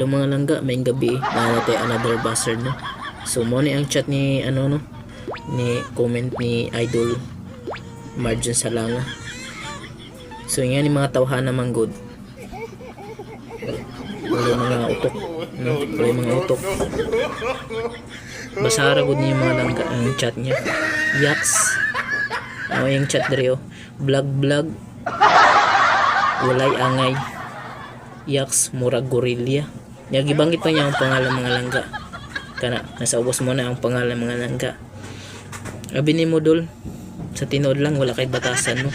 Hello mga langga, may gabi natin another buzzard no. So mo ni ang chat ni ano no, ni comment ni Idol Margin Salanga. So yan ni mga tawhana man good. Wala mga utok, no? Wala mga utok. Basara good niya mga langga ang chat niya. Yaks. Yung chat dere oh. Vlog. Walay angay. Yaks murag gorilla. Gibanggit pa niya ang pangalan mga langga. Kana nasa ubos mo na ang pangalan mga langga. Abi ni mo dol sa tinod lang wala kay batasan no.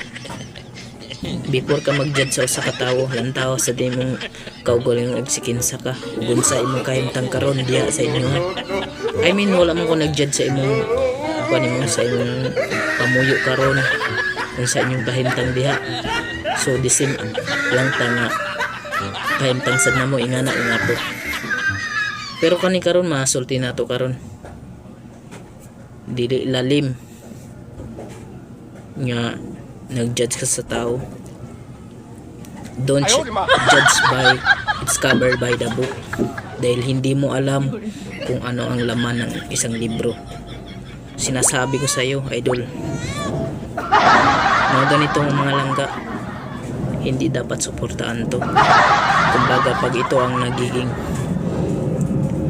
Before ka mag-judge sa usa ka tawo, lantaw sa di mong kaugaling og sikinsa ka. Ug sa imong kahimtang karon diha sa inyo. I mean wala man ko nag-judge sa imong mo sa imong pamuyo karon kung sa inyong kahimtang diha. So the same lang ta nga kahimtang sad na mo ingana ingato. Pero kani karon masulti nato karon. Dili lalim nga nag-judge ka sa tao. Don't judge by its cover by the book, dahil hindi mo alam kung ano ang laman ng isang libro. Sinasabi ko sa iyo, idol, mga ganitong mga langga hindi dapat suportahan to. Kumbaga pag ito ang nagiging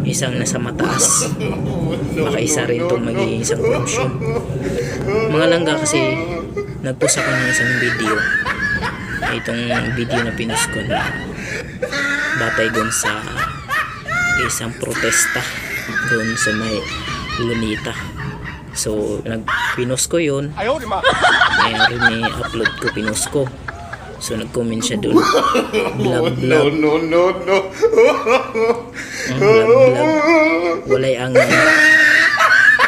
isang nasa mataas, baka isa rin itong magiging isang korupsyon. Mga langga kasi nagpost ako ng isang video, itong video na pinost ko na batay dun sa isang protesta dun sa may Lunita. So nagpinost ko yun, mayroon ni upload ko, pinost ko. So nag-comment siya dun, vlog no. vlog walay ang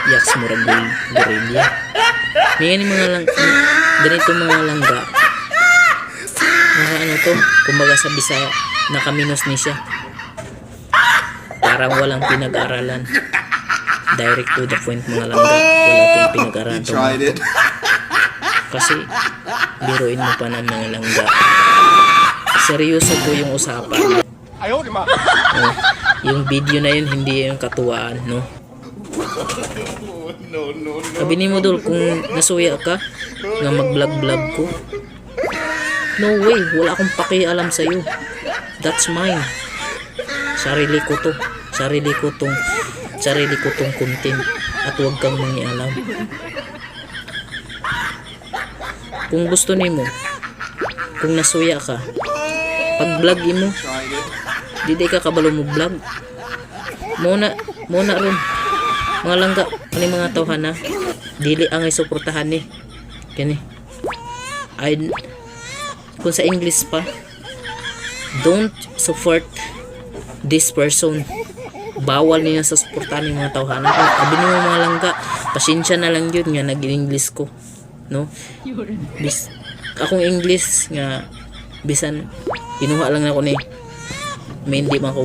yaks murag gorilla. Ngayon yung mga ganito mga langga ano to, kumbaga sa Bisaya nakaminos ni siya, parang walang pinag-aralan, direct to the point mga langga, wala tong pinag-aralan to kasi biruin mo pa ng mga langga, seryoso po yung usapan. Yung video na yun hindi yung katuwaan no. Sabi ni mo dol kung nasuya ka nga mag-vlog ko, no way, wala akong pakialam sa iyo. That's mine. Sarili ko tong content at huwag kang mangialam. Kung gusto nimo, kung nasuya ka, pag vlog mo, di ka kabalo mo vlog. Muna ron. Mga langga, kani mga tawhana, dili ang isuportahan ni. Kani. Kung sa English pa, don't support this person. Bawal niya sa suportahan ng mga tawhana. Abi ni mga langga, pasensya na lang yun nga nag-English ko, no? Akong English nga bisan kinuha lang ako ni. May hindi man ko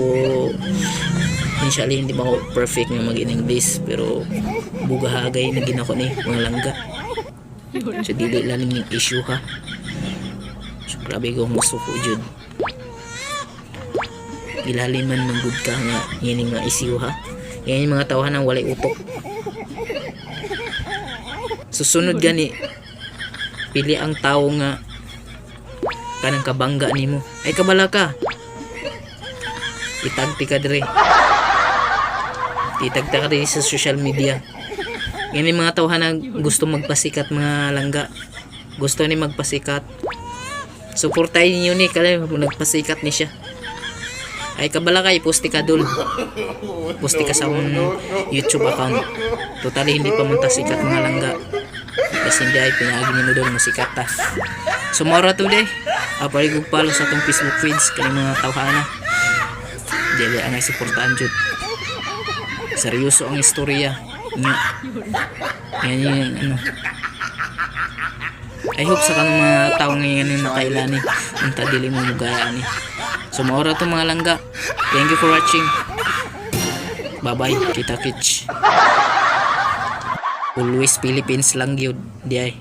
initially hindi man ko perfect nga mag-English, pero bugahagay na ginako ni mga langga. So dili lalim yung issue ha. So grabe ko musuko jud. Ilalim man good ka nga yan nga issue ha. Yan yung mga tawahan ng walay utok. Susunod gani pili ang tao nga kanang kabangga nimo. Ay kabala ka. Itagti ka dire. Itagta ka dire sa social media. Yan yung mga tawhan na gusto magpasikat mga langga. Gusto ni magpasikat. Suportahin niyo ni kaya nagpasikat ni siya. Ay kabala ka, iposti ka dul. Posti ka sa YouTube account. Totally hindi pa man sikat mga langga. Kasi hindi ay pinagi ni mo doon musikat ta. So mora today. Paligog palo sa atong Facebook feeds kani mga tawhana. Dili ang suportahan jud. Seryoso ang istorya nya. Yan yung ano. I hope sa kanang mga tao ngayon yung nakailani unta dili mo mugaya ni. So maura to mga langga. Thank you for watching. Bye bye. Kita kits. Always Philippines lang yun. Di ay.